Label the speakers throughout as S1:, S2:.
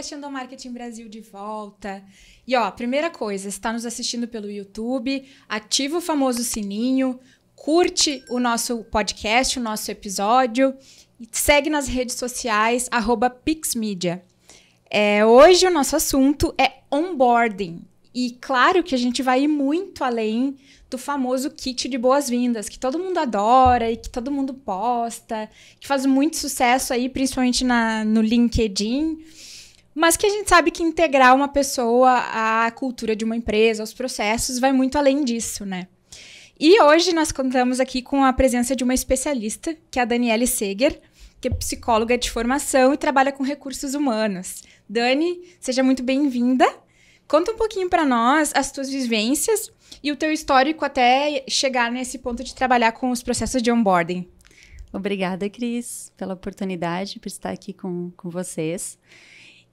S1: podcast Endomarketing Brasil de volta. E ó, primeira coisa, você está nos assistindo pelo YouTube, ativa o famoso sininho, curte o nosso podcast, o nosso episódio, e segue nas redes sociais, @pixmedia. Hoje o nosso assunto é onboarding. E claro que a gente vai ir muito além do famoso kit de boas-vindas, que todo mundo adora e que todo mundo posta, que faz muito sucesso aí, principalmente no LinkedIn, mas que a gente sabe que integrar uma pessoa à cultura de uma empresa, aos processos, vai muito além disso, né? E hoje nós contamos aqui com a presença de uma especialista, que é a Daniele Seger, que é psicóloga de formação e trabalha com recursos humanos. Dani, seja muito bem-vinda. Conta um pouquinho para nós as tuas vivências e o teu histórico até chegar nesse ponto de trabalhar com os processos de onboarding.
S2: Obrigada, Cris, pela oportunidade, por estar aqui com vocês.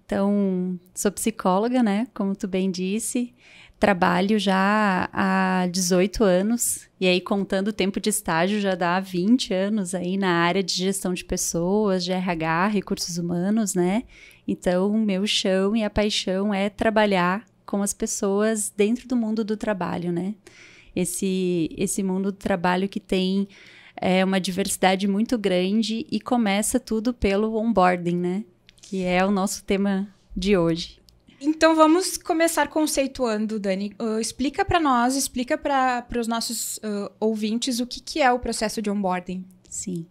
S2: Então, sou psicóloga, né? Como tu bem disse, trabalho já há 18 anos, e aí contando o tempo de estágio já dá 20 anos aí na área de gestão de pessoas, de RH, recursos humanos, né? Então, o meu chão e a paixão é trabalhar com as pessoas dentro do mundo do trabalho, né? Esse mundo do trabalho que tem uma diversidade muito grande e começa tudo pelo onboarding, né? Que é o nosso tema de hoje.
S1: Então, vamos começar conceituando, Dani. Explica para nós, explica para os nossos ouvintes o que é o processo de onboarding.
S2: Sim.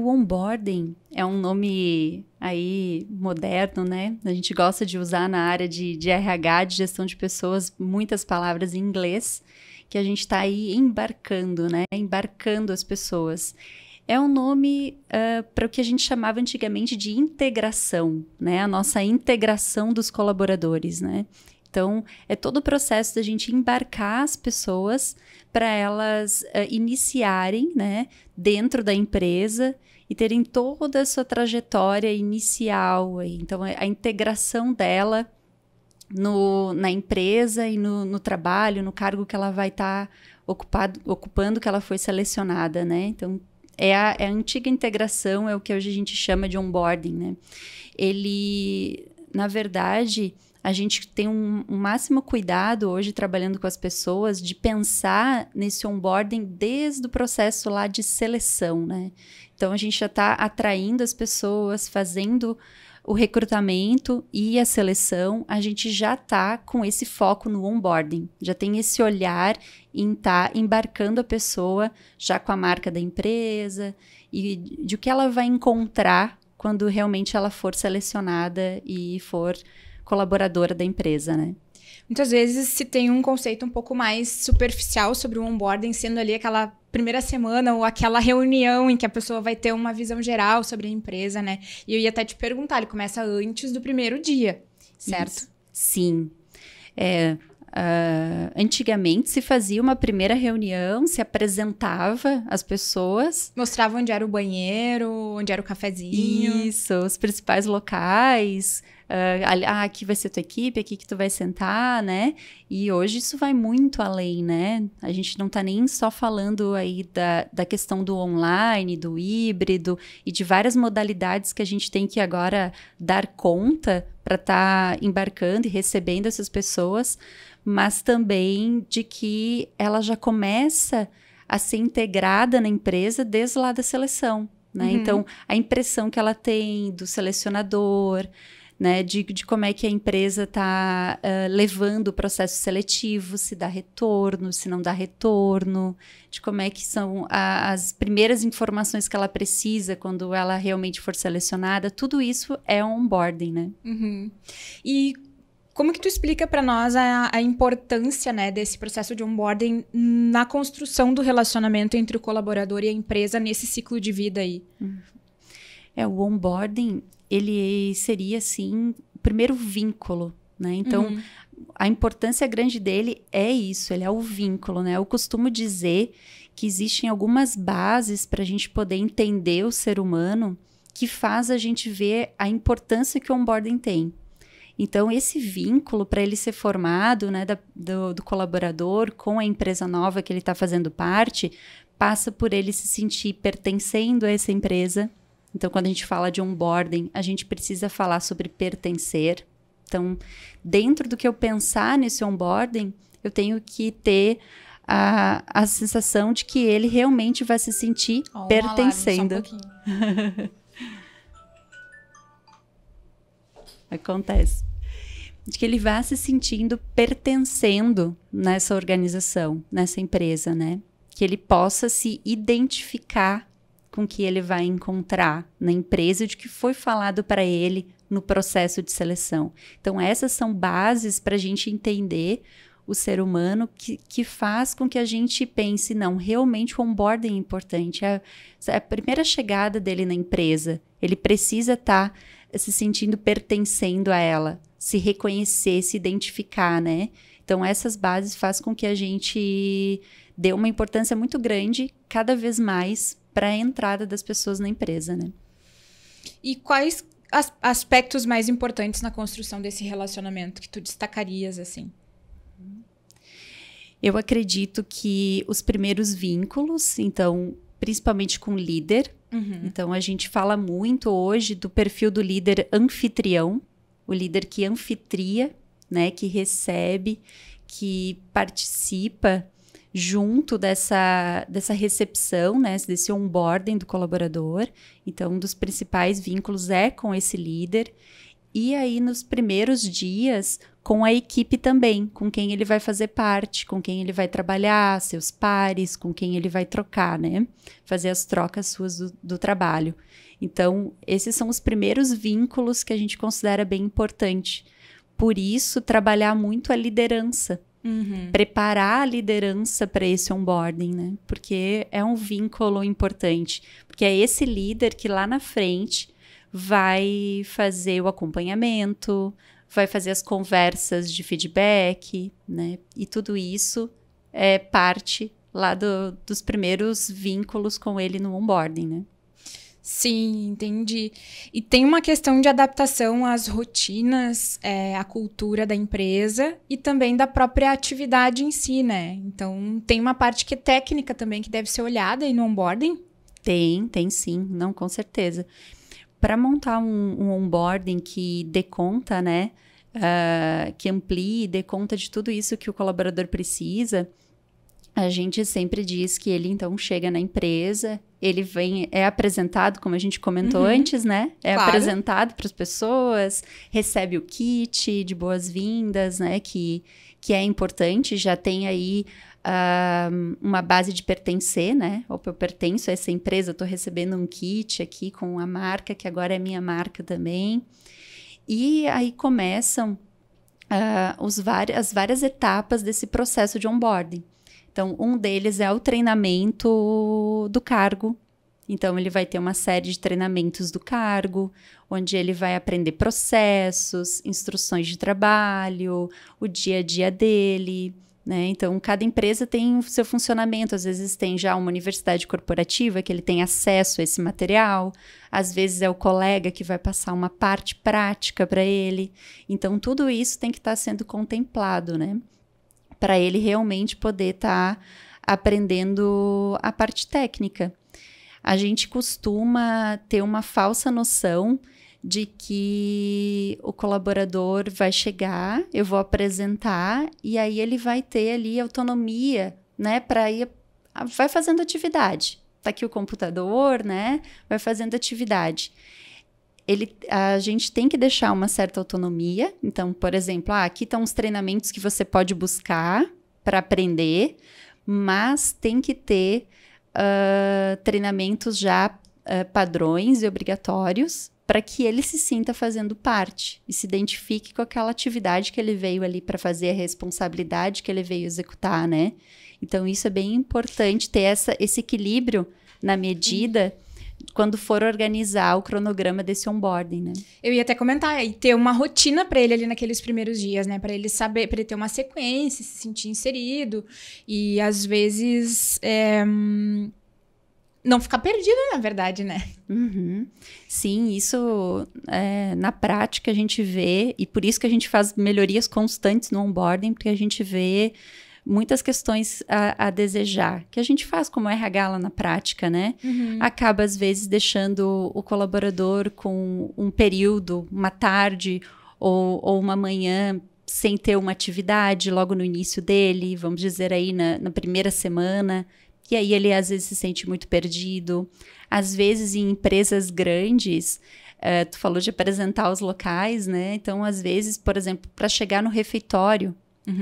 S2: O onboarding é um nome aí moderno, né? A gente gosta de usar na área de RH, de gestão de pessoas, muitas palavras em inglês, que a gente está aí embarcando, né? Embarcando as pessoas. É um nome para o que a gente chamava antigamente de integração, né? A nossa integração dos colaboradores, né? Então, é todo o processo da gente embarcar as pessoas para elas iniciarem, né, dentro da empresa e terem toda a sua trajetória inicial. Então, a integração dela na empresa e no trabalho, no cargo que ela vai estar ocupando, que ela foi selecionada, né? Então, é a antiga integração, é o que hoje a gente chama de onboarding, né? Ele, na verdade, a gente tem um máximo cuidado hoje trabalhando com as pessoas de pensar nesse onboarding desde o processo lá de seleção, né? Então, a gente já está atraindo as pessoas, fazendo o recrutamento e a seleção, a gente já está com esse foco no onboarding, já tem esse olhar em estar embarcando a pessoa já com a marca da empresa e de o que ela vai encontrar quando realmente ela for selecionada e for colaboradora da empresa, né?
S1: Muitas vezes se tem um conceito um pouco mais superficial sobre o onboarding, sendo ali aquela primeira semana ou aquela reunião em que a pessoa vai ter uma visão geral sobre a empresa, né? E eu ia até te perguntar, ele começa antes do primeiro dia, certo?
S2: Isso. Sim. Antigamente se fazia uma primeira reunião, se apresentava as pessoas.
S1: Mostrava onde era o banheiro, onde era o cafezinho.
S2: Isso, os principais locais. Aqui vai ser tua equipe, aqui que tu vai sentar, né? E hoje isso vai muito além, né? A gente não tá nem só falando aí da questão do online, do híbrido e de várias modalidades que a gente tem que agora dar conta para estar embarcando e recebendo essas pessoas, mas também de que ela já começa a ser integrada na empresa desde lá da seleção, né? Uhum. Então, a impressão que ela tem do selecionador, né, de como é que a empresa está levando o processo seletivo, se dá retorno, se não dá retorno, de como é que são as primeiras informações que ela precisa quando ela realmente for selecionada, tudo isso é onboarding, né?
S1: Uhum. E como que tu explica para nós a importância, né, desse processo de onboarding na construção do relacionamento entre o colaborador e a empresa nesse ciclo de vida aí?
S2: O onboarding, ele seria, assim, o primeiro vínculo, né? Então, a importância grande dele é isso, ele é o vínculo, né? Eu costumo dizer que existem algumas bases para a gente poder entender o ser humano que faz a gente ver a importância que o onboarding tem. Então, esse vínculo, para ele ser formado, né, do colaborador com a empresa nova que ele está fazendo parte, passa por ele se sentir pertencendo a essa empresa, Então, quando a gente fala de onboarding, a gente precisa falar sobre pertencer. Então, dentro do que eu pensar nesse onboarding, eu tenho que ter a sensação de que ele realmente vai se sentir pertencendo.
S1: Alarme, só um pouquinho.
S2: Acontece. De que ele vá se sentindo pertencendo nessa organização, nessa empresa, né? Que ele possa se identificar com o que ele vai encontrar na empresa, de que foi falado para ele no processo de seleção. Então, essas são bases para a gente entender o ser humano que faz com que a gente pense, não, realmente o onboarding é importante. É a primeira chegada dele na empresa. Ele precisa estar se sentindo pertencendo a ela, se reconhecer, se identificar, né? Então, essas bases fazem com que a gente dê uma importância muito grande, cada vez mais, para a entrada das pessoas na empresa, né?
S1: E quais aspectos mais importantes na construção desse relacionamento que tu destacarias, assim?
S2: Eu acredito que os primeiros vínculos, então, principalmente com o líder. Então, a gente fala muito hoje do perfil do líder anfitrião, o líder que anfitria, né, que recebe, que participa junto dessa recepção, né, desse onboarding do colaborador. Então, um dos principais vínculos é com esse líder. E aí, nos primeiros dias, com a equipe também, com quem ele vai fazer parte, com quem ele vai trabalhar, seus pares, com quem ele vai trocar, né? Fazer as trocas suas do trabalho. Então, esses são os primeiros vínculos que a gente considera bem importante. Por isso, trabalhar muito a liderança. Preparar a liderança para esse onboarding, né? Porque é um vínculo importante. Porque é esse líder que lá na frente vai fazer o acompanhamento, vai fazer as conversas de feedback, né? E tudo isso é parte lá dos primeiros vínculos com ele no onboarding, né?
S1: Sim, entendi. E tem uma questão de adaptação às rotinas, à cultura da empresa e também da própria atividade em si, né? Então, tem uma parte que é técnica também que deve ser olhada aí no onboarding?
S2: Tem sim, não, com certeza. Para montar um onboarding que dê conta, né? Que amplie, dê conta de tudo isso que o colaborador precisa, a gente sempre diz que ele, então, chega na empresa, ele é apresentado, como a gente comentou antes, né? É
S1: claro.
S2: Apresentado para as pessoas, recebe o kit de boas-vindas, né? Que é importante, já tem aí uma base de pertencer, né? Ou eu pertenço a essa empresa, eu estou recebendo um kit aqui com a marca, que agora é minha marca também. E aí começam as várias etapas desse processo de onboarding. Então, um deles é o treinamento do cargo. Então, ele vai ter uma série de treinamentos do cargo, onde ele vai aprender processos, instruções de trabalho, o dia a dia dele, né? Então, cada empresa tem o seu funcionamento. Às vezes tem já uma universidade corporativa que ele tem acesso a esse material. Às vezes é o colega que vai passar uma parte prática para ele. Então, tudo isso tem que estar sendo contemplado, né? Para ele realmente poder estar aprendendo a parte técnica. A gente costuma ter uma falsa noção de que o colaborador vai chegar, eu vou apresentar, e aí ele vai ter ali autonomia, né, para ir, vai fazendo atividade. Tá aqui o computador, né, vai fazendo atividade. A gente tem que deixar uma certa autonomia. Então, por exemplo, aqui estão os treinamentos que você pode buscar para aprender, mas tem que ter treinamentos já padrões e obrigatórios para que ele se sinta fazendo parte e se identifique com aquela atividade que ele veio ali para fazer, a responsabilidade que ele veio executar, né? Então, isso é bem importante, ter esse equilíbrio na medida quando for organizar o cronograma desse onboarding, né?
S1: Eu ia até comentar, e ter uma rotina para ele ali naqueles primeiros dias, né? Para ele saber, para ele ter uma sequência, se sentir inserido e às vezes não ficar perdido, na verdade, né?
S2: Sim, isso na prática a gente vê, e por isso que a gente faz melhorias constantes no onboarding, porque a gente vê muitas questões a desejar, que a gente faz como RH lá na prática, né? Acaba, às vezes, deixando o colaborador com um período, uma tarde ou uma manhã sem ter uma atividade logo no início dele, vamos dizer aí na primeira semana, e aí ele às vezes se sente muito perdido. Às vezes em empresas grandes, tu falou de apresentar os locais, né? Então, às vezes, por exemplo, para chegar no refeitório,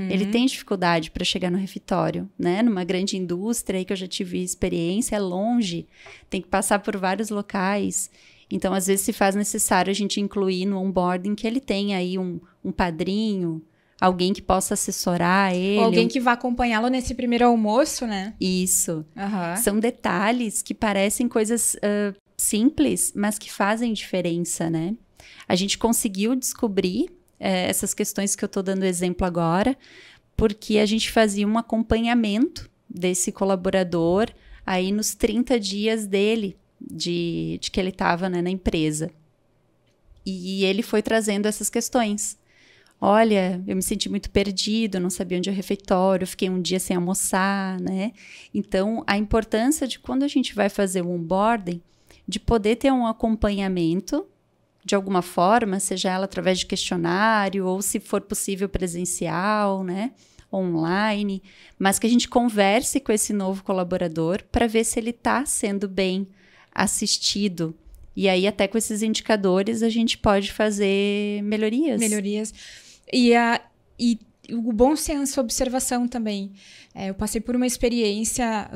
S2: ele tem dificuldade para chegar no refeitório, né? Numa grande indústria aí que eu já tive experiência, é longe, tem que passar por vários locais. Então, às vezes, se faz necessário a gente incluir no onboarding que ele tenha aí um padrinho, alguém que possa assessorar ele.
S1: Ou alguém que vá acompanhá-lo nesse primeiro almoço, né?
S2: Isso. São detalhes que parecem coisas simples, mas que fazem diferença, né? A gente conseguiu descobrir essas questões que eu estou dando exemplo agora, porque a gente fazia um acompanhamento desse colaborador aí nos 30 dias dele, de que ele estava, né, na empresa. E ele foi trazendo essas questões. Olha, eu me senti muito perdido, não sabia onde é o refeitório, fiquei um dia sem almoçar, né? Então, a importância de quando a gente vai fazer o onboarding, de poder ter um acompanhamento, de alguma forma, seja ela através de questionário, ou se for possível presencial, né? Online, mas que a gente converse com esse novo colaborador para ver se ele está sendo bem assistido. E aí, até com esses indicadores, a gente pode fazer melhorias.
S1: E o bom senso, observação também. Eu passei por uma experiência,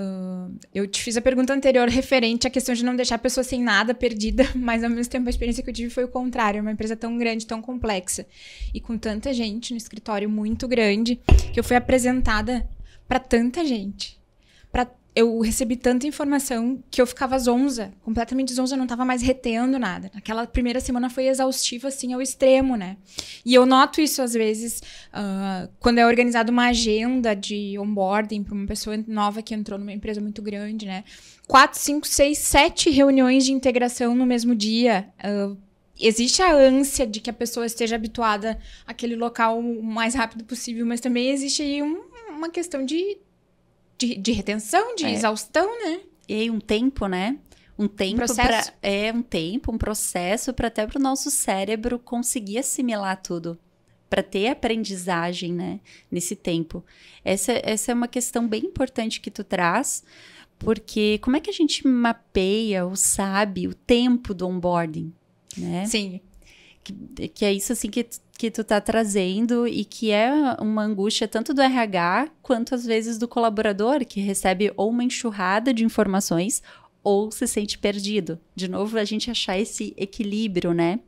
S1: eu te fiz a pergunta anterior referente à questão de não deixar a pessoa sem nada, perdida, mas ao mesmo tempo a experiência que eu tive foi o contrário, uma empresa tão grande, tão complexa, e com tanta gente no escritório muito grande, que eu fui apresentada para tanta gente, eu recebi tanta informação que eu ficava zonza, completamente zonza, não estava mais retendo nada. Aquela primeira semana foi exaustiva, assim, ao extremo, né? E eu noto isso, às vezes, quando é organizada uma agenda de onboarding para uma pessoa nova que entrou numa empresa muito grande, né? 4, 5, 6, 7 reuniões de integração no mesmo dia. Existe a ânsia de que a pessoa esteja habituada àquele local o mais rápido possível, mas também existe aí uma questão de retenção, de exaustão, né?
S2: E um tempo, né? Um processo. Um processo para até para o nosso cérebro conseguir assimilar tudo, para ter aprendizagem, né? Nesse tempo. Essa é uma questão bem importante que tu traz, porque como é que a gente mapeia ou sabe o tempo do onboarding, né?
S1: Sim.
S2: Que é isso assim que tu tá trazendo e que é uma angústia tanto do RH quanto às vezes do colaborador, que recebe ou uma enxurrada de informações ou se sente perdido. De novo, a gente achar esse equilíbrio, né?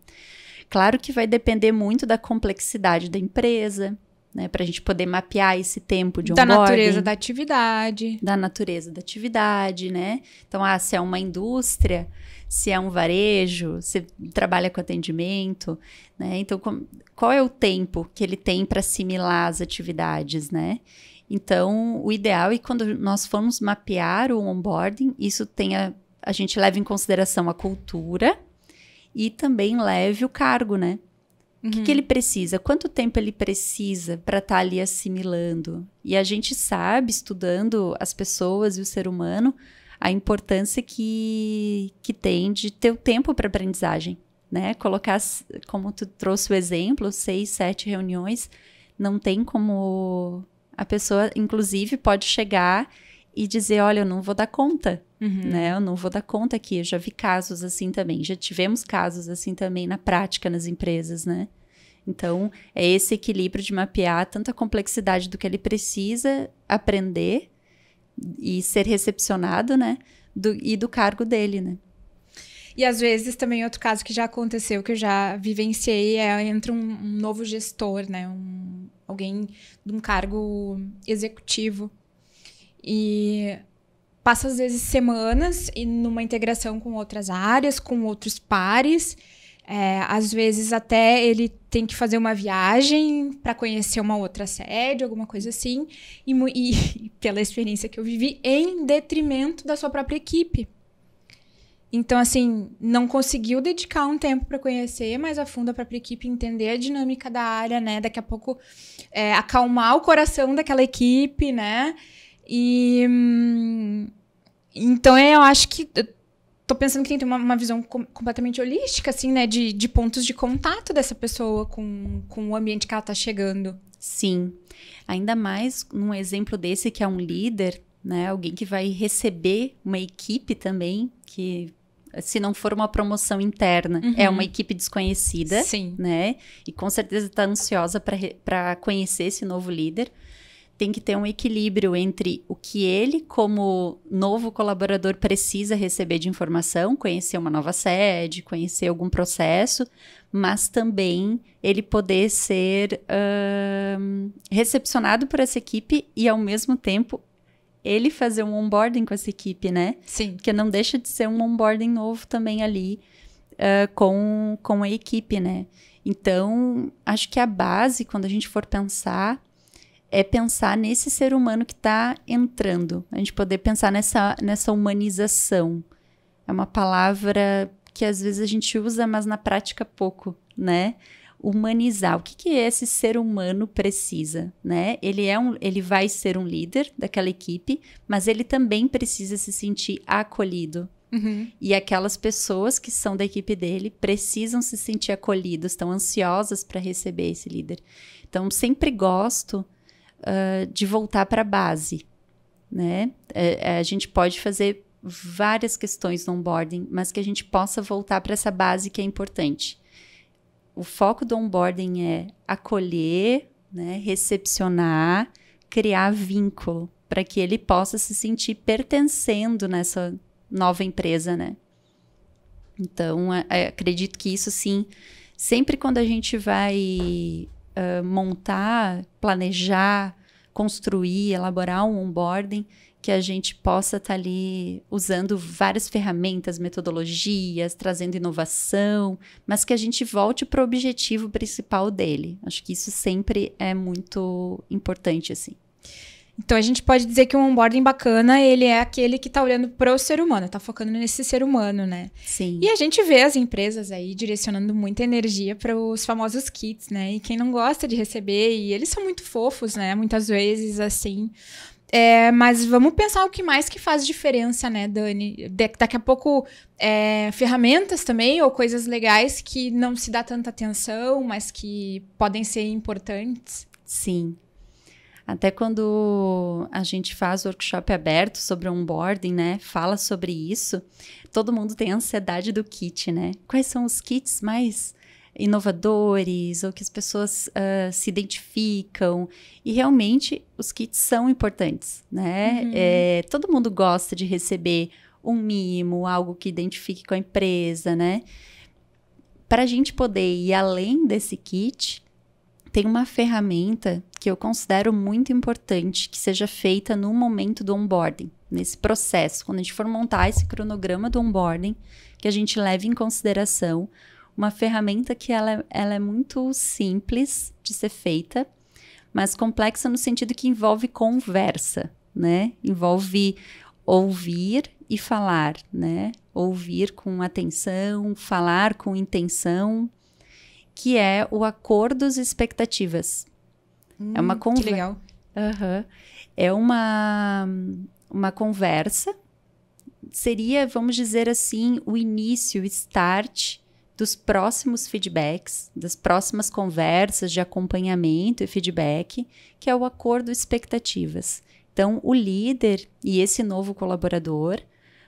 S2: Claro que vai depender muito da complexidade da empresa, né? Para a gente poder mapear esse tempo de onboarding.
S1: Da natureza da atividade.
S2: Da natureza da atividade, né? Então, se é uma indústria, se é um varejo, se trabalha com atendimento, né? Então, qual é o tempo que ele tem para assimilar as atividades, né? Então, o ideal é quando nós formos mapear o onboarding, isso a gente leva em consideração a cultura e também leve o cargo, né? O que ele precisa? Quanto tempo ele precisa para estar ali assimilando? E a gente sabe, estudando as pessoas e o ser humano, a importância que tem de ter o tempo para aprendizagem, né? Colocar, como tu trouxe o exemplo, 6, 7 reuniões, não tem como... A pessoa, inclusive, pode chegar e dizer, olha, eu não vou dar conta, né? Eu não vou dar conta aqui. Eu já vi casos assim também. Já tivemos casos assim também na prática nas empresas, né? Então, é esse equilíbrio de mapear tanto a complexidade do que ele precisa aprender e ser recepcionado, né? E do cargo dele, né?
S1: E às vezes também outro caso que já aconteceu, que eu já vivenciei, entra um novo gestor, né? Alguém de um cargo executivo. E passa às vezes semanas e numa integração com outras áreas, com outros pares. Às vezes até ele tem que fazer uma viagem para conhecer uma outra sede, alguma coisa assim. E pela experiência que eu vivi, em detrimento da sua própria equipe. Então, assim, não conseguiu dedicar um tempo para conhecer mais a fundo a própria equipe, entender a dinâmica da área, né? Daqui a pouco acalmar o coração daquela equipe, né? Então, eu acho que... Tô pensando que tem que ter uma visão completamente holística, assim, né? De pontos de contato dessa pessoa com o ambiente que ela tá chegando.
S2: Sim. Ainda mais num exemplo desse que é um líder, né? Alguém que vai receber uma equipe também, que se não for uma promoção interna, é uma equipe desconhecida,
S1: Sim.
S2: Né? E com certeza está ansiosa para conhecer esse novo líder. Tem que ter um equilíbrio entre o que ele, como novo colaborador, precisa receber de informação, conhecer uma nova sede, conhecer algum processo, mas também ele poder ser recepcionado por essa equipe e, ao mesmo tempo, ele fazer um onboarding com essa equipe, né?
S1: Sim.
S2: Porque não deixa de ser um onboarding novo também ali com a equipe, né? Então, acho que a base, quando a gente for pensar, é pensar nesse ser humano que está entrando. A gente poder pensar nessa humanização. É uma palavra que às vezes a gente usa, mas na prática pouco, né? Humanizar. O que esse ser humano precisa, né? Ele vai ser um líder daquela equipe, mas ele também precisa se sentir acolhido. E aquelas pessoas que são da equipe dele precisam se sentir acolhidos, estão ansiosas para receber esse líder. Então, sempre gosto de voltar para a base, né? A gente pode fazer várias questões no onboarding, mas que a gente possa voltar para essa base que é importante. O foco do onboarding é acolher, né, recepcionar, criar vínculo, para que ele possa se sentir pertencendo nessa nova empresa, né? Então, acredito que isso, sim, sempre quando a gente vai montar, planejar, construir, elaborar um onboarding, que a gente possa estar ali usando várias ferramentas, metodologias, trazendo inovação, mas que a gente volte para o objetivo principal dele. Acho que isso sempre é muito importante, assim.
S1: Então, a gente pode dizer que um onboarding bacana, ele é aquele que tá olhando pro ser humano, tá focando nesse ser humano, né?
S2: Sim.
S1: E a gente vê as empresas aí direcionando muita energia para os famosos kits, né? E quem não gosta de receber, e eles são muito fofos, né? Muitas vezes, assim. Mas vamos pensar o que mais que faz diferença, né, Dani? Daqui a pouco, ferramentas também, ou coisas legais que não se dá tanta atenção, mas que podem ser importantes.
S2: Sim. Até quando a gente faz workshop aberto sobre onboarding, né? Fala sobre isso. Todo mundo tem a ansiedade do kit, né? Quais são os kits mais inovadores ou que as pessoas se identificam? E realmente os kits são importantes, né? Todo mundo gosta de receber um mimo, algo que identifique com a empresa, né? Para a gente poder ir além desse kit, tem uma ferramenta que eu considero muito importante que seja feita no momento do onboarding, nesse processo. Quando a gente for montar esse cronograma do onboarding, que a gente leve em consideração uma ferramenta que ela é muito simples de ser feita, mas complexa no sentido que envolve conversa, né? Envolve ouvir e falar, né? Ouvir com atenção, falar com intenção, que é o acordos e expectativas. É uma conversa.
S1: Que legal.
S2: É uma conversa. Seria, vamos dizer assim, o início, o start dos próximos feedbacks, das próximas conversas de acompanhamento e feedback, que é o acordo e expectativas. Então, o líder e esse novo colaborador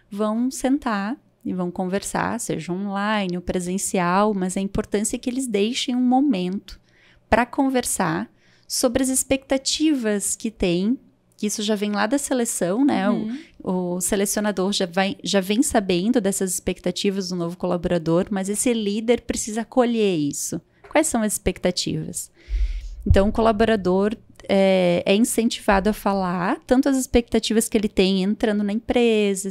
S2: vão sentar e vão conversar, seja online ou presencial, mas a importância é que eles deixem um momento para conversar sobre as expectativas que tem, que isso já vem lá da seleção, né? O selecionador já vem sabendo dessas expectativas do novo colaborador, mas esse líder precisa acolher isso. Quais são as expectativas? Então, o colaborador é incentivado a falar tanto as expectativas que ele tem entrando na empresa,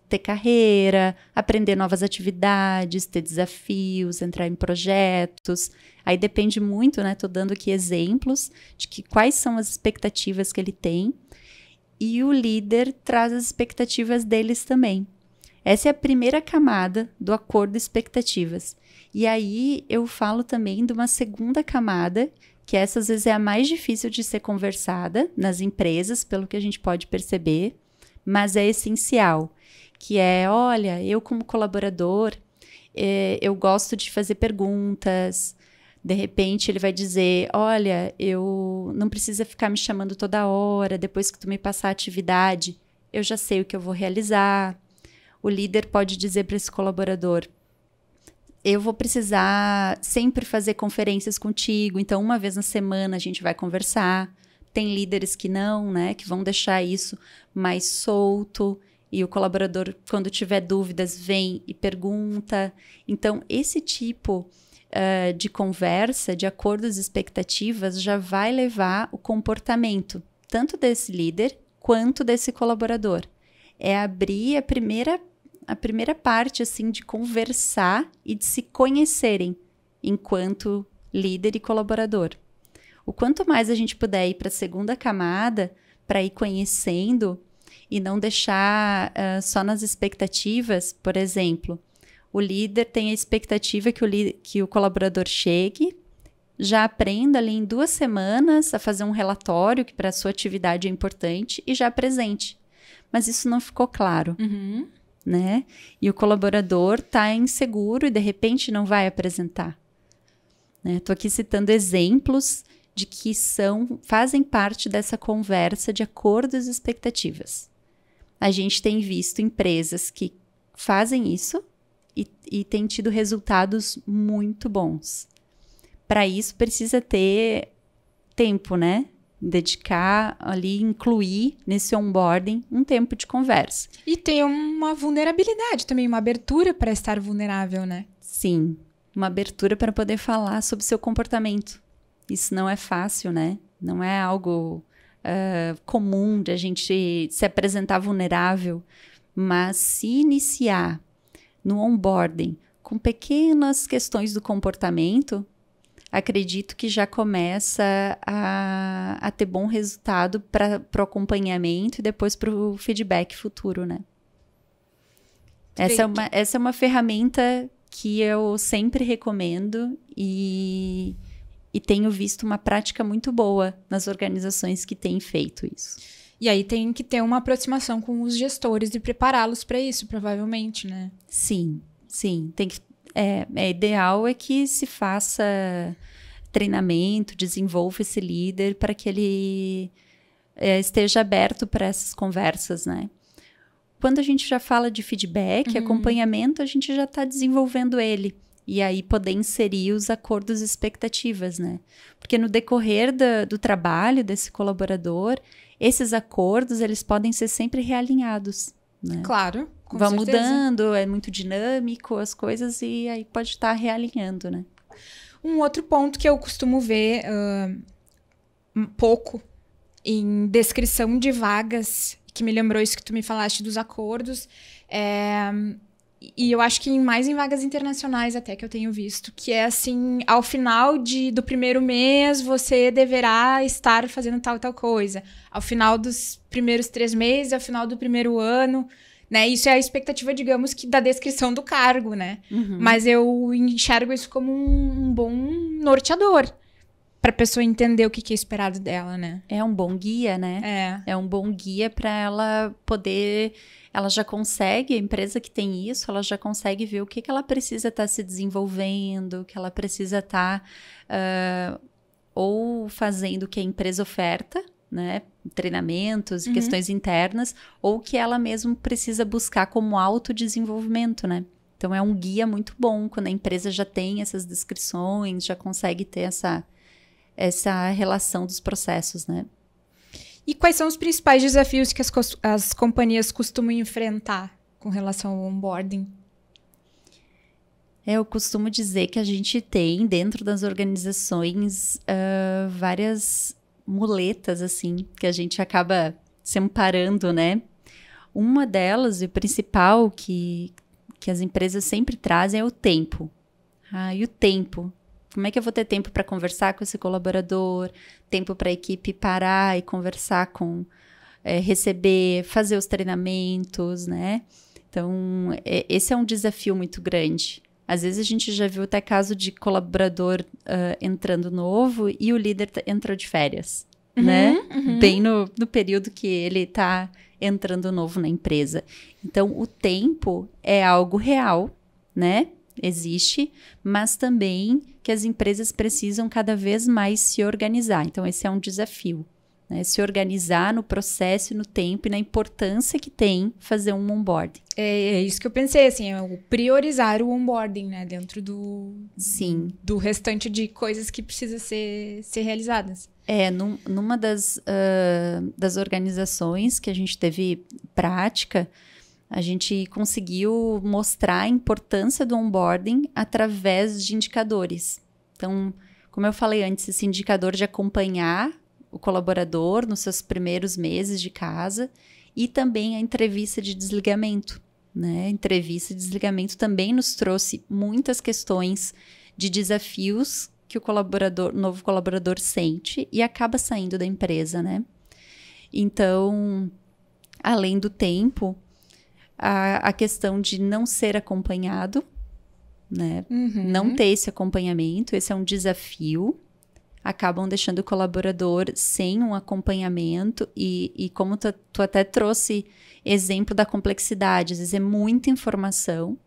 S2: ter carreira, aprender novas atividades, ter desafios, entrar em projetos. Aí depende muito, né? Tô dando aqui exemplos de quais são as expectativas que ele tem. E o líder traz as expectativas deles também. Essa é a primeira camada do acordo de expectativas. E aí eu falo também de uma segunda camada, que essa às vezes é a mais difícil de ser conversada nas empresas, pelo que a gente pode perceber, mas é essencial, que é, olha, eu como colaborador, eu gosto de fazer perguntas. De repente ele vai dizer, olha, eu não precisa ficar me chamando toda hora, depois que tu me passar a atividade, eu já sei o que eu vou realizar. O líder pode dizer para esse colaborador, eu vou precisar sempre fazer conferências contigo, então uma vez na semana a gente vai conversar. Tem líderes que não, né, que vão deixar isso mais solto, e o colaborador, quando tiver dúvidas, vem e pergunta. Então, esse tipo de conversa, de acordos e expectativas, já vai levar o comportamento, tanto desse líder quanto desse colaborador. É abrir a primeira parte, assim, de conversar e de se conhecerem enquanto líder e colaborador. O quanto mais a gente puder ir para a segunda camada, para ir conhecendo e não deixar só nas expectativas, por exemplo, o líder tem a expectativa que o colaborador chegue, já aprenda ali em 2 semanas a fazer um relatório que para a sua atividade é importante e já apresente. Mas isso não ficou claro, né? E o colaborador está inseguro e de repente não vai apresentar. Estou aqui citando exemplos de que fazem parte dessa conversa de acordos e expectativas. A gente tem visto empresas que fazem isso e tem tido resultados muito bons. Para isso, precisa ter tempo, né? Dedicar ali, incluir nesse onboarding um tempo de conversa.
S1: E ter uma vulnerabilidade também, uma abertura para estar vulnerável, né?
S2: Sim, uma abertura para poder falar sobre seu comportamento. Isso não é fácil, né? Não é algo comum de a gente se apresentar vulnerável, mas se iniciar no onboarding com pequenas questões do comportamento, acredito que já começa a ter bom resultado para o acompanhamento e depois para o feedback futuro, né? Essa é uma ferramenta que eu sempre recomendo e tenho visto uma prática muito boa nas organizações que têm feito isso.
S1: E aí tem que ter uma aproximação com os gestores e prepará-los para isso, provavelmente, né?
S2: Sim. Ideal é que se faça treinamento, desenvolva esse líder para que ele esteja aberto para essas conversas, né? Quando a gente já fala de feedback, acompanhamento, a gente já está desenvolvendo ele. E aí poder inserir os acordos e expectativas, né? Porque no decorrer do trabalho desse colaborador, esses acordos, eles podem ser sempre realinhados, né?
S1: Claro, com
S2: Vai
S1: certeza.
S2: mudando, é muito dinâmico as coisas e aí pode estar realinhando, né?
S1: Um outro ponto que eu costumo ver um pouco em descrição de vagas, que me lembrou isso que tu me falaste dos acordos, e eu acho que mais em vagas internacionais até que eu tenho visto, que é assim, ao final do primeiro mês você deverá estar fazendo tal e tal coisa. Ao final dos primeiros 3 meses, ao final do primeiro ano, né? Isso é a expectativa, digamos, que da descrição do cargo, né? Mas eu enxergo isso como um bom norteador para a pessoa entender o que é esperado dela, né?
S2: É um bom guia, né? É um bom guia para ela poder... Ela já consegue, a empresa que tem isso, ela já consegue ver o que ela precisa estar se desenvolvendo, o que ela precisa estar ou fazendo o que a empresa oferta, né? Treinamentos, questões internas, ou que ela mesma precisa buscar como autodesenvolvimento, né? Então, é um guia muito bom quando a empresa já tem essas descrições, já consegue ter essa relação dos processos, né?
S1: E quais são os principais desafios que as companhias costumam enfrentar com relação ao onboarding?
S2: Eu costumo dizer que a gente tem dentro das organizações várias muletas, assim, que a gente acaba se amparando, né? Uma delas, e o principal que as empresas sempre trazem é o tempo. E o tempo? Como é que eu vou ter tempo para conversar com esse colaborador? Tempo para a equipe parar e conversar receber, fazer os treinamentos, né? Então, esse é um desafio muito grande. Às vezes a gente já viu até caso de colaborador entrando novo e o líder entrou de férias, né? Bem no período que ele está entrando novo na empresa. Então, o tempo é algo real, né? Existe, mas também que as empresas precisam cada vez mais se organizar. Então, esse é um desafio, né? Se organizar no processo, no tempo e na importância que tem fazer um onboarding.
S1: É isso que eu pensei, assim, é o priorizar o onboarding, né? Dentro do restante de coisas que precisam ser realizadas.
S2: Numa das organizações que a gente teve prática, a gente conseguiu mostrar a importância do onboarding através de indicadores. Então, como eu falei antes, esse indicador de acompanhar o colaborador nos seus primeiros meses de casa e também a entrevista de desligamento, né? Entrevista de desligamento também nos trouxe muitas questões de desafios que o novo colaborador sente e acaba saindo da empresa, né? Então, além do tempo, a questão de não ser acompanhado, né? Não ter esse acompanhamento, esse é um desafio. Acabam deixando o colaborador sem um acompanhamento e como tu até trouxe exemplo da complexidade, às vezes é muita informação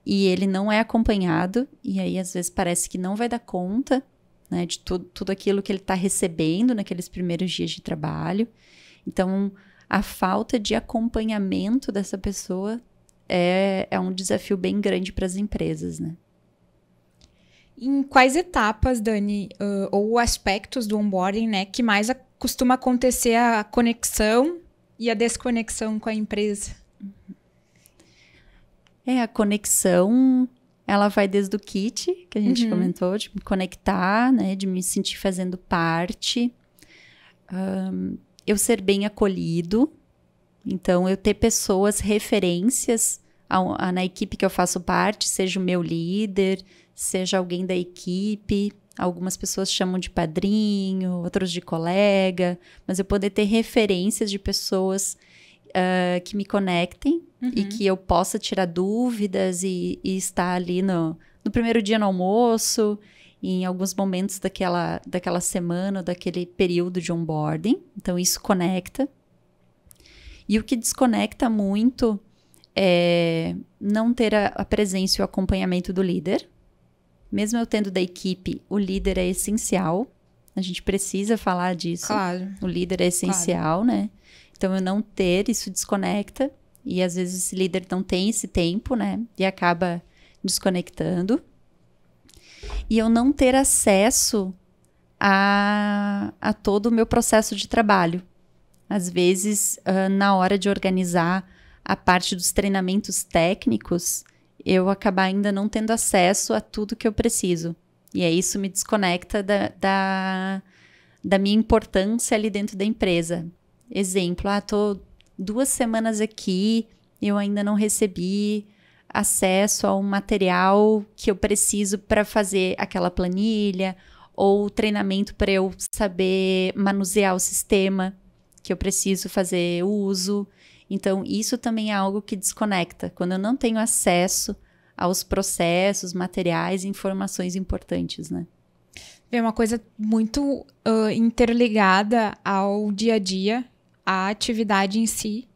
S2: e ele não é acompanhado e aí às vezes parece que não vai dar conta, né, de tudo aquilo que ele está recebendo naqueles primeiros dias de trabalho. Então, a falta de acompanhamento dessa pessoa é um desafio bem grande para as empresas, né?
S1: Em quais etapas, Dani, ou aspectos do onboarding, né, que mais costuma acontecer a conexão e a desconexão com a empresa?
S2: A conexão, ela vai desde o kit, que a gente comentou, de me conectar, né, de me sentir fazendo parte, eu ser bem acolhido, então eu ter pessoas, referências na equipe que eu faço parte, seja o meu líder, seja alguém da equipe, algumas pessoas chamam de padrinho, outros de colega, mas eu poder ter referências de pessoas que me conectem e que eu possa tirar dúvidas e estar ali no primeiro dia no almoço, em alguns momentos daquela semana, daquele período de onboarding. Então, isso conecta. E o que desconecta muito é não ter a presença e o acompanhamento do líder. Mesmo eu tendo da equipe, o líder é essencial. A gente precisa falar disso.
S1: Claro.
S2: O líder é essencial, né? Então, eu não ter, isso desconecta. E, às vezes, esse líder não tem esse tempo, né? E acaba desconectando. E eu não ter acesso a todo o meu processo de trabalho. Às vezes, na hora de organizar a parte dos treinamentos técnicos, eu acabar ainda não tendo acesso a tudo que eu preciso. E aí isso me desconecta da minha importância ali dentro da empresa. Exemplo, tô 2 semanas aqui, eu ainda não recebi acesso ao material que eu preciso para fazer aquela planilha, ou treinamento para eu saber manusear o sistema que eu preciso fazer uso. Então, isso também é algo que desconecta, quando eu não tenho acesso aos processos, materiais e informações importantes, né?
S1: É uma coisa muito interligada ao dia a dia, à atividade em si,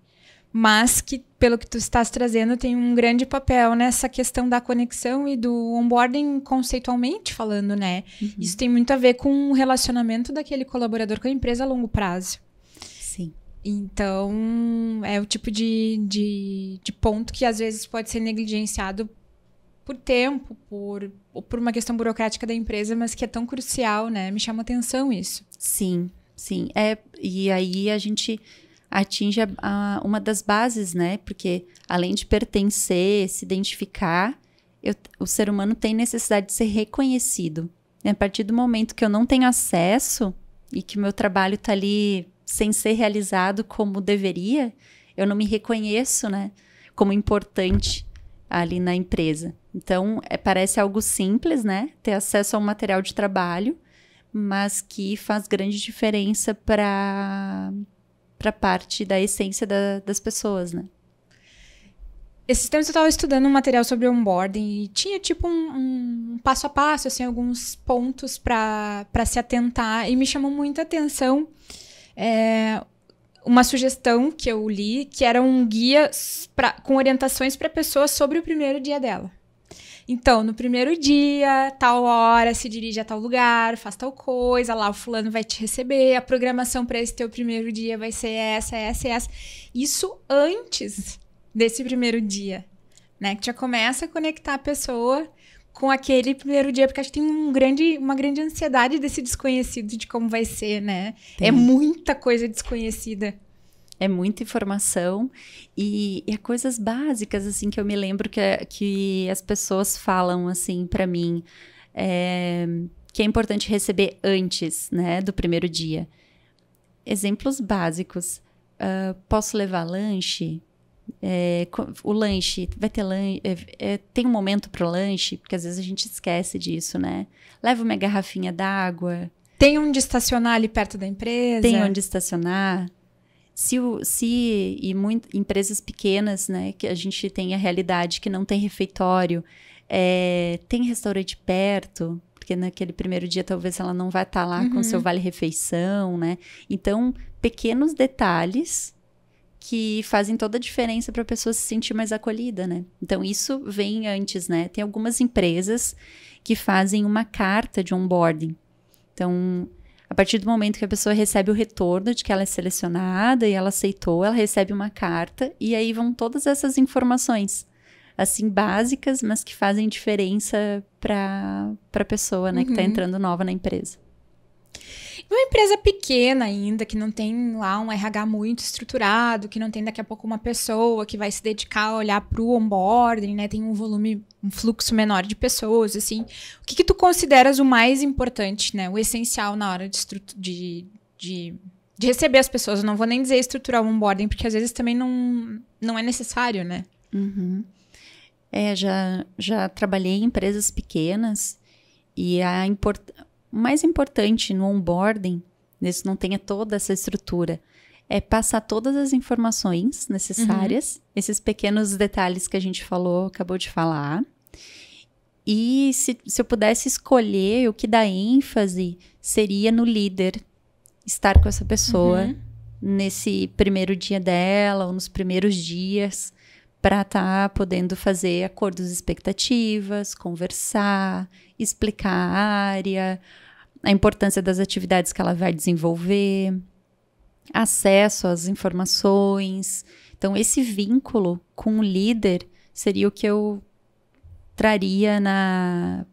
S1: mas que, pelo que tu estás trazendo, tem um grande papel nessa questão da conexão e do onboarding conceitualmente falando, né? Isso tem muito a ver com o relacionamento daquele colaborador com a empresa a longo prazo.
S2: Sim.
S1: Então, é o tipo de ponto que às vezes pode ser negligenciado por tempo, ou por uma questão burocrática da empresa, mas que é tão crucial, né? Me chama atenção isso.
S2: Sim, sim. E aí a gente atinge uma das bases, né? Porque além de pertencer, se identificar, o ser humano tem necessidade de ser reconhecido. A partir do momento que eu não tenho acesso e que o meu trabalho está ali sem ser realizado como deveria, eu não me reconheço, né, como importante ali na empresa. Então, parece algo simples, né, ter acesso ao material de trabalho, mas que faz grande diferença para parte da essência das pessoas, né.
S1: Esses tempos eu estava estudando um material sobre onboarding e tinha tipo um passo a passo, assim, alguns pontos para se atentar e me chamou muita atenção uma sugestão que eu li, que era um guia com orientações para pessoas sobre o primeiro dia dela. Então, no primeiro dia, tal hora, se dirige a tal lugar, faz tal coisa, lá o fulano vai te receber, a programação para esse teu primeiro dia vai ser essa. Isso antes desse primeiro dia, né? Que já começa a conectar a pessoa com aquele primeiro dia, porque acho que tem uma grande ansiedade desse desconhecido de como vai ser, né? Tem. É muita coisa desconhecida.
S2: É muita informação e é coisas básicas, assim, que eu me lembro que as pessoas falam, assim, para mim, que é importante receber antes, né, do primeiro dia. Exemplos básicos. Posso levar lanche? O lanche, vai ter lanche, tem um momento pro lanche, porque às vezes a gente esquece disso, né? Leva uma garrafinha d'água.
S1: Tem onde estacionar ali perto da empresa?
S2: Tem onde estacionar. Empresas pequenas, né, que a gente tem a realidade que não tem refeitório, tem restaurante perto, porque naquele primeiro dia talvez ela não vai estar lá com seu vale-refeição, né? Então, pequenos detalhes que fazem toda a diferença para a pessoa se sentir mais acolhida, né? Então, isso vem antes, né? Tem algumas empresas que fazem uma carta de onboarding. Então, a partir do momento que a pessoa recebe o retorno de que ela é selecionada e ela aceitou, ela recebe uma carta e aí vão todas essas informações, assim, básicas, mas que fazem diferença para a pessoa, né, que está entrando nova na empresa.
S1: Uma empresa pequena ainda, que não tem lá um RH muito estruturado, que não tem daqui a pouco uma pessoa que vai se dedicar a olhar para o onboarding, né? Tem um fluxo menor de pessoas, assim. O que tu consideras o mais importante, né? O essencial na hora de receber as pessoas? Eu não vou nem dizer estruturar o onboarding, porque às vezes também não é necessário, né?
S2: Já trabalhei em empresas pequenas e o mais importante no onboarding, se não tenha toda essa estrutura, é passar todas as informações necessárias, esses pequenos detalhes que a gente acabou de falar. E se eu pudesse escolher, o que dá ênfase seria no líder, estar com essa pessoa nesse primeiro dia dela ou nos primeiros dias, para estar podendo fazer acordos de expectativas, conversar, explicar a área, a importância das atividades que ela vai desenvolver, acesso às informações. Então, esse vínculo com o líder seria o que eu traria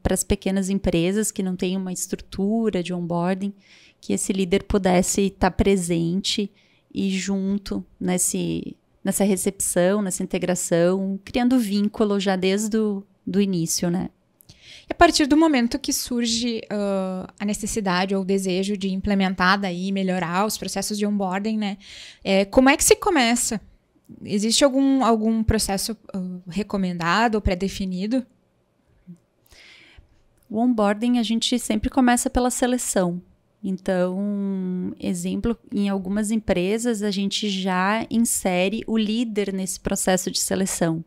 S2: para as pequenas empresas que não têm uma estrutura de onboarding, que esse líder pudesse estar presente e junto nessa recepção, nessa integração, criando vínculo já desde o início, né?
S1: E a partir do momento que surge a necessidade ou o desejo de implementar daí, melhorar os processos de onboarding, né? Como é que se começa? Existe algum processo recomendado ou pré-definido?
S2: O onboarding a gente sempre começa pela seleção. Então, exemplo, em algumas empresas a gente já insere o líder nesse processo de seleção.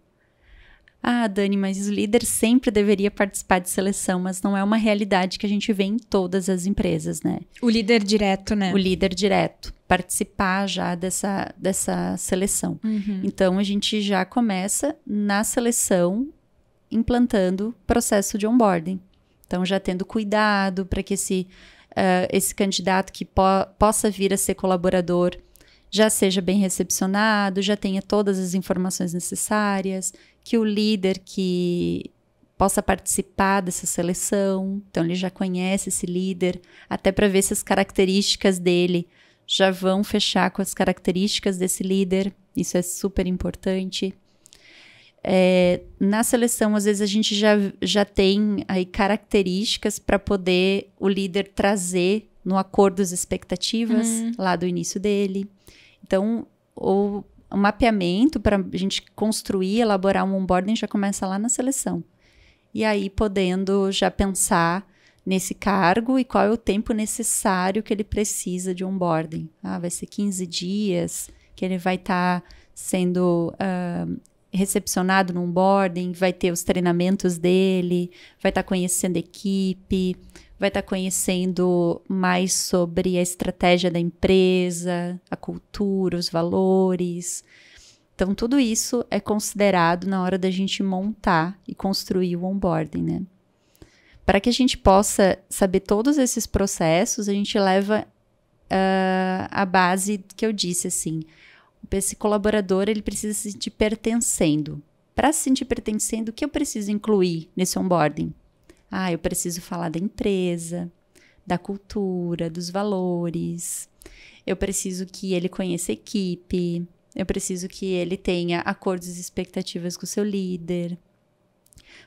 S2: Ah, Dani, mas o líder sempre deveria participar de seleção, mas não é uma realidade que a gente vê em todas as empresas, né?
S1: O líder direto, né?
S2: O líder direto, participar já dessa seleção. Então, a gente já começa na seleção implantando processo de onboarding. Então, já tendo cuidado para que esse candidato que possa vir a ser colaborador já seja bem recepcionado, já tenha todas as informações necessárias, que o líder que possa participar dessa seleção, então ele já conhece esse líder, até para ver se as características dele já vão fechar com as características desse líder, isso é super importante. Na seleção, às vezes a gente já tem aí características para poder o líder trazer no acordo as expectativas lá do início dele. Então, o mapeamento para a gente construir, elaborar um onboarding já começa lá na seleção. E aí, podendo já pensar nesse cargo e qual é o tempo necessário que ele precisa de onboarding. Vai ser 15 dias que ele vai estar sendo recepcionado no onboarding, vai ter os treinamentos dele, vai estar conhecendo a equipe, vai estar conhecendo mais sobre a estratégia da empresa, a cultura, os valores. Então, tudo isso é considerado na hora da gente montar e construir o onboarding, né? Para que a gente possa saber todos esses processos, a gente leva a base que eu disse, assim, esse colaborador, ele precisa se sentir pertencendo. Para se sentir pertencendo, o que eu preciso incluir nesse onboarding? Eu preciso falar da empresa, da cultura, dos valores. Eu preciso que ele conheça a equipe. Eu preciso que ele tenha acordos e expectativas com o seu líder.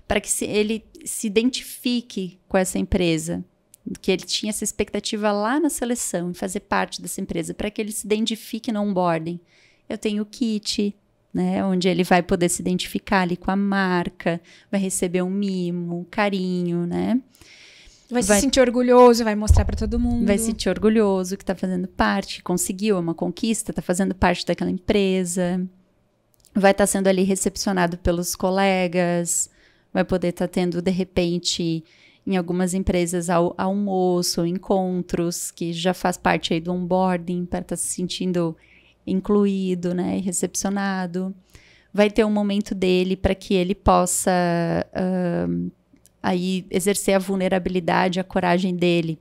S2: Para que ele se identifique com essa empresa. Que ele tinha essa expectativa lá na seleção, em fazer parte dessa empresa. Para que ele se identifique no onboarding. Eu tenho o kit, né, onde ele vai poder se identificar ali com a marca, vai receber um mimo, um carinho, né?
S1: Vai se sentir orgulhoso, vai mostrar para todo mundo.
S2: Vai se sentir orgulhoso que está fazendo parte, que conseguiu, é uma conquista, está fazendo parte daquela empresa. Vai estar sendo ali recepcionado pelos colegas, vai poder estar tendo, de repente, em algumas empresas, almoço, encontros, que já faz parte aí do onboarding, para estar se sentindo incluído, né, e recepcionado. Vai ter um momento dele para que ele possa aí exercer a vulnerabilidade, a coragem dele,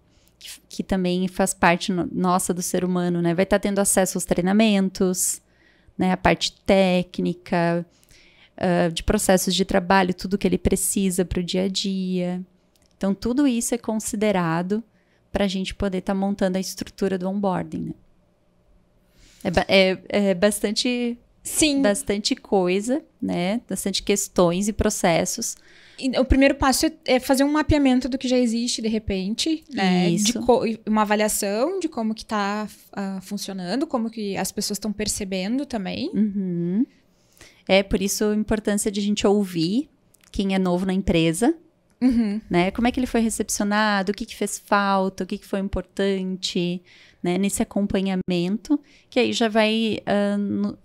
S2: que também faz parte nossa do ser humano, né? Vai estar tendo acesso aos treinamentos, né, a parte técnica, de processos de trabalho, tudo que ele precisa para o dia a dia. Então, tudo isso é considerado para a gente poder estar montando a estrutura do onboarding, né? É bastante, sim, bastante coisa, né? Bastante questões e processos.
S1: E o primeiro passo é fazer um mapeamento do que já existe, de repente, né?
S2: Isso.
S1: Uma avaliação de como que está funcionando, como que as pessoas estão percebendo também.
S2: Uhum. Por isso a importância de a gente ouvir quem é novo na empresa, né? Como é que ele foi recepcionado, o que fez falta, o que foi importante, né? Nesse acompanhamento, que aí já vai,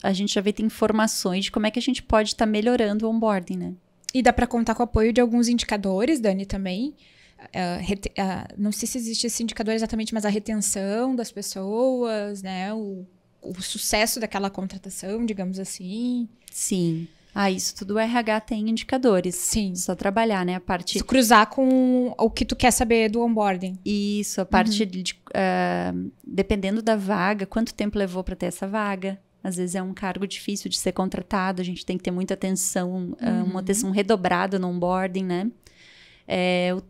S2: a gente já vai ter informações de como é que a gente pode estar melhorando o onboarding, né?
S1: E dá para contar com o apoio de alguns indicadores, Dani, também. Não sei se existe esse indicador exatamente, mas a retenção das pessoas, né? O sucesso daquela contratação, digamos assim.
S2: Sim. Isso tudo o RH tem indicadores.
S1: Sim.
S2: Só trabalhar, né? A parte...
S1: Se cruzar com o que tu quer saber do onboarding.
S2: Isso, a parte dependendo da vaga, quanto tempo levou para ter essa vaga. Às vezes é um cargo difícil de ser contratado, a gente tem que ter muita atenção, uma atenção redobrada no onboarding, né? O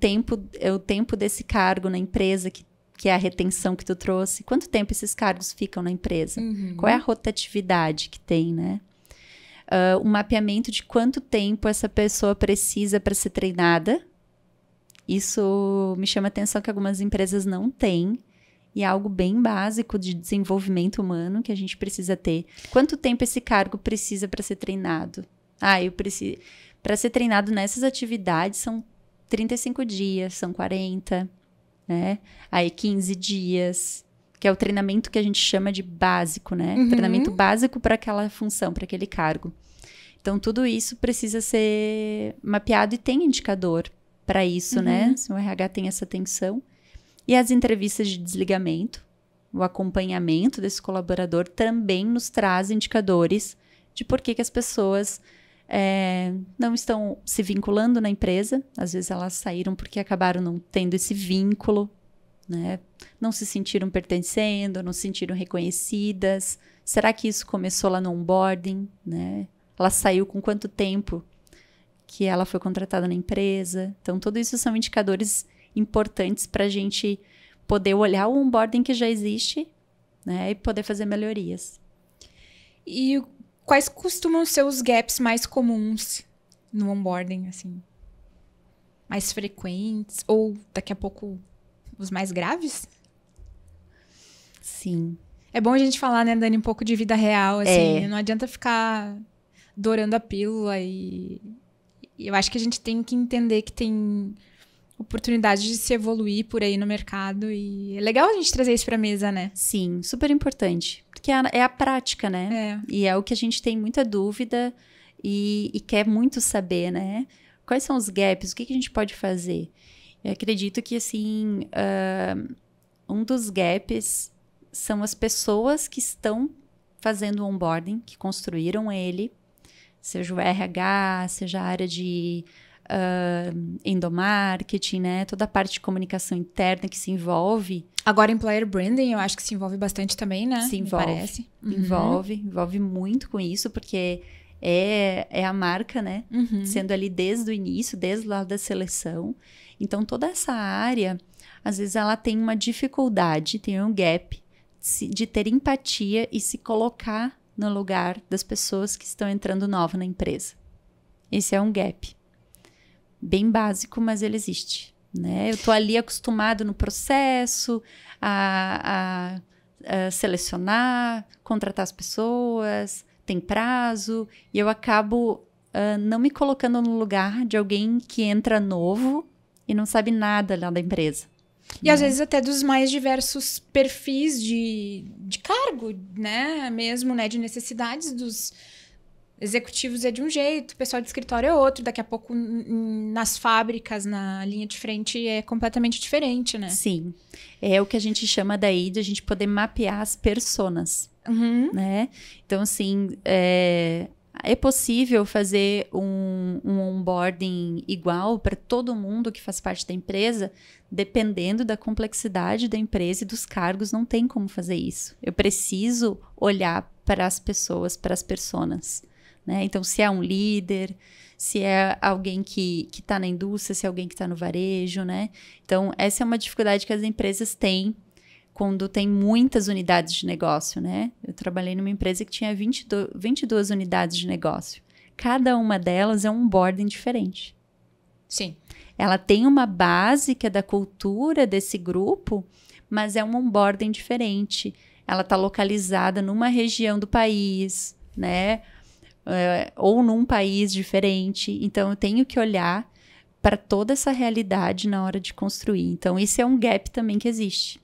S2: tempo desse cargo na empresa, que é a retenção que tu trouxe. Quanto tempo esses cargos ficam na empresa? Qual é a rotatividade que tem, né? O mapeamento de quanto tempo essa pessoa precisa para ser treinada. Isso me chama a atenção que algumas empresas não têm. E é algo bem básico de desenvolvimento humano que a gente precisa ter. Quanto tempo esse cargo precisa para ser treinado? Eu preciso... Para ser treinado nessas atividades são 35 dias, são 40, né? Aí 15 dias, que é o treinamento que a gente chama de básico, né? Treinamento básico para aquela função, para aquele cargo. Então, tudo isso precisa ser mapeado e tem indicador para isso, né? Se o RH tem essa atenção. E as entrevistas de desligamento, o acompanhamento desse colaborador também nos traz indicadores de por que as pessoas não estão se vinculando na empresa. Às vezes elas saíram porque acabaram não tendo esse vínculo, né? Não se sentiram pertencendo, não se sentiram reconhecidas. Será que isso começou lá no onboarding, né? Ela saiu com quanto tempo que ela foi contratada na empresa? Então, tudo isso são indicadores importantes para a gente poder olhar o onboarding que já existe, né, e poder fazer melhorias.
S1: E quais costumam ser os gaps mais comuns no onboarding, assim? Mais frequentes? Ou, daqui a pouco, os mais graves?
S2: Sim.
S1: É bom a gente falar, né, Dani, um pouco de vida real, assim. Não adianta ficar dourando a pílula e eu acho que a gente tem que entender que tem oportunidade de se evoluir por aí no mercado e é legal a gente trazer isso pra mesa, né?
S2: Sim, super importante. Porque é a prática, né? E é o que a gente tem muita dúvida e quer muito saber, né? Quais são os gaps? O que a gente pode fazer? Eu acredito que, assim, um dos gaps são as pessoas que estão fazendo o onboarding, que construíram ele, seja o RH, seja a área de endomarketing, né? Toda a parte de comunicação interna que se envolve.
S1: Agora, employer branding, eu acho que se envolve bastante também, né?
S2: Se envolve.
S1: Me parece.
S2: Envolve muito com isso, porque é a marca, né? Sendo ali desde o início, desde lá da seleção. Então, toda essa área, às vezes, ela tem uma dificuldade, tem um gap de ter empatia e se colocar no lugar das pessoas que estão entrando nova na empresa. Esse é um gap. Bem básico, mas ele existe, né? Eu tô ali acostumado no processo a selecionar, contratar as pessoas, tem prazo, e eu acabo não me colocando no lugar de alguém que entra novo e não sabe nada lá da empresa.
S1: E às vezes até dos mais diversos perfis de cargo, né? Mesmo, né? De necessidades dos executivos é de um jeito, o pessoal de escritório é outro. Daqui a pouco, nas fábricas, na linha de frente, é completamente diferente, né?
S2: Sim. É o que a gente chama daí de a gente poder mapear as personas, né? Então, assim, é possível fazer um onboarding igual para todo mundo que faz parte da empresa, dependendo da complexidade da empresa e dos cargos, não tem como fazer isso. Eu preciso olhar para as pessoas, para as personas, né? Então, se é um líder, se é alguém que está na indústria, se é alguém que está no varejo, né? Então, essa é uma dificuldade que as empresas têm quando tem muitas unidades de negócio, né? Eu trabalhei numa empresa que tinha 22 unidades de negócio. Cada uma delas é um onboarding diferente.
S1: Sim.
S2: Ela tem uma base que é da cultura desse grupo, mas é um onboarding diferente. Ela está localizada numa região do país, né? Ou num país diferente. Então, eu tenho que olhar para toda essa realidade na hora de construir. Então, isso é um gap também que existe.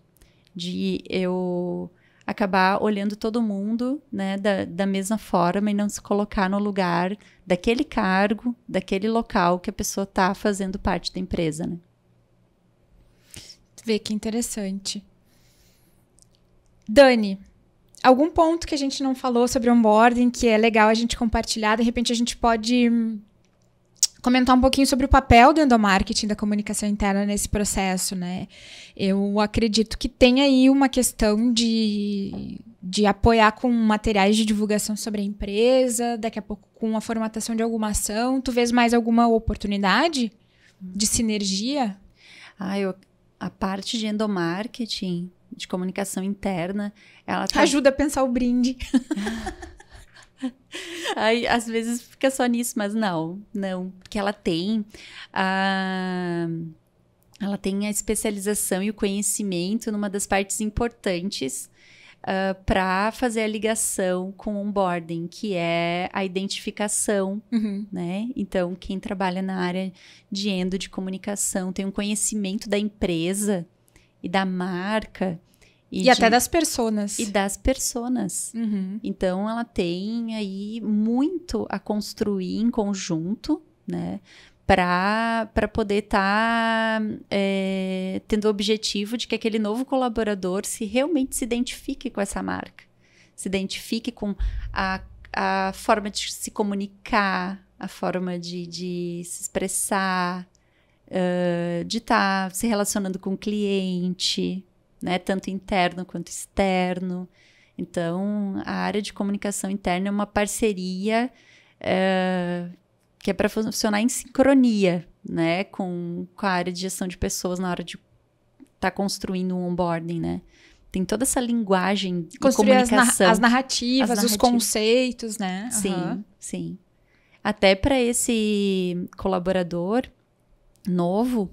S2: De eu acabar olhando todo mundo, né, da mesma forma e não se colocar no lugar daquele cargo, daquele local que a pessoa está fazendo parte da empresa, né?
S1: Vê que interessante. Dani, algum ponto que a gente não falou sobre onboarding que é legal a gente compartilhar? De repente a gente pode comentar um pouquinho sobre o papel do endomarketing, da comunicação interna nesse processo, né? Eu acredito que tem aí uma questão de apoiar com materiais de divulgação sobre a empresa, daqui a pouco com a formatação de alguma ação. Tu vês mais alguma oportunidade de sinergia?
S2: A parte de endomarketing, de comunicação interna, ela
S1: ajuda a pensar o brinde.
S2: Aí, às vezes fica só nisso, mas não, porque ela tem a especialização e o conhecimento numa das partes importantes para fazer a ligação com o onboarding, que é a identificação, né? Então, quem trabalha na área de endo, de comunicação, tem um conhecimento da empresa e da marca.
S1: E até das personas.
S2: E das personas. Então, ela tem aí muito a construir em conjunto, né? Para poder estar tendo o objetivo de que aquele novo colaborador realmente se identifique com essa marca. Se identifique com a forma de se comunicar, a forma de se expressar, de estar se relacionando com o cliente, né, tanto interno quanto externo. Então, a área de comunicação interna é uma parceria que é para funcionar em sincronia, né, com a área de gestão de pessoas na hora de estar construindo um onboarding, né. Tem toda essa linguagem e comunicação.
S1: As narrativas, os conceitos, né.
S2: Sim. Até para esse colaborador novo,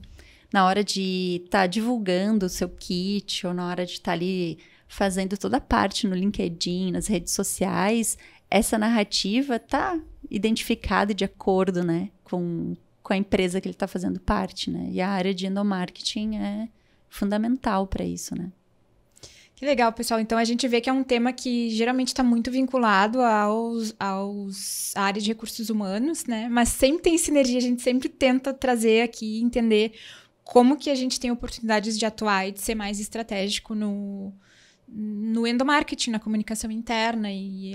S2: na hora de estar divulgando o seu kit, ou na hora de estar ali fazendo toda a parte no LinkedIn, nas redes sociais, essa narrativa está identificada de acordo, né, com a empresa que ele está fazendo parte, né? E a área de endomarketing é fundamental para isso, né?
S1: Que legal, pessoal. Então, a gente vê que é um tema que geralmente está muito vinculado à área de recursos humanos, né? Mas sempre tem sinergia, a gente sempre tenta trazer aqui, entender como que a gente tem oportunidades de atuar e de ser mais estratégico no endomarketing, na comunicação interna. E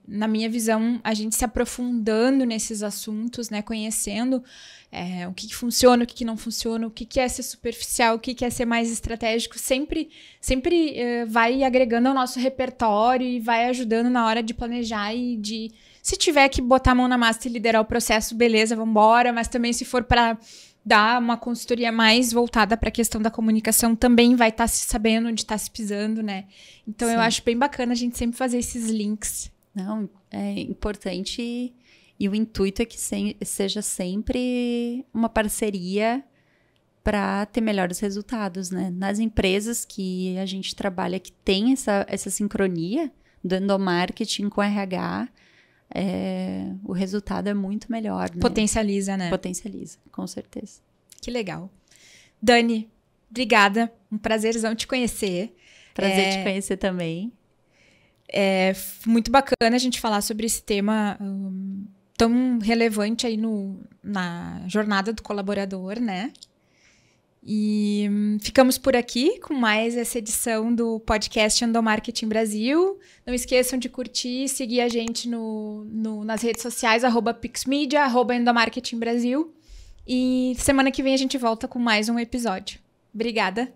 S1: na minha visão, a gente se aprofundando nesses assuntos, né? Conhecendo o que funciona, o que não funciona, o que é ser superficial, o que é ser mais estratégico, sempre vai agregando ao nosso repertório e vai ajudando na hora de planejar e de... Se tiver que botar a mão na massa e liderar o processo, beleza, vamos embora. Mas também se for para dar uma consultoria mais voltada para a questão da comunicação, também vai estar se sabendo onde está se pisando, né? Então, eu acho bem bacana a gente sempre fazer esses links.
S2: Não, é importante... E o intuito é que seja sempre uma parceria para ter melhores resultados, né? Nas empresas que a gente trabalha, que tem essa sincronia do endomarketing com RH, o resultado é muito melhor, né?
S1: Potencializa, né?
S2: Potencializa, com certeza.
S1: Que legal. Dani, obrigada. Um prazerzão te conhecer.
S2: Prazer te conhecer também.
S1: É muito bacana a gente falar sobre esse tema... tão relevante aí na jornada do colaborador, né? E ficamos por aqui com mais essa edição do podcast Endomarketing Brasil. Não esqueçam de curtir e seguir a gente nas redes sociais, @pixmedia, @Endomarketing Brasil. E semana que vem a gente volta com mais um episódio. Obrigada!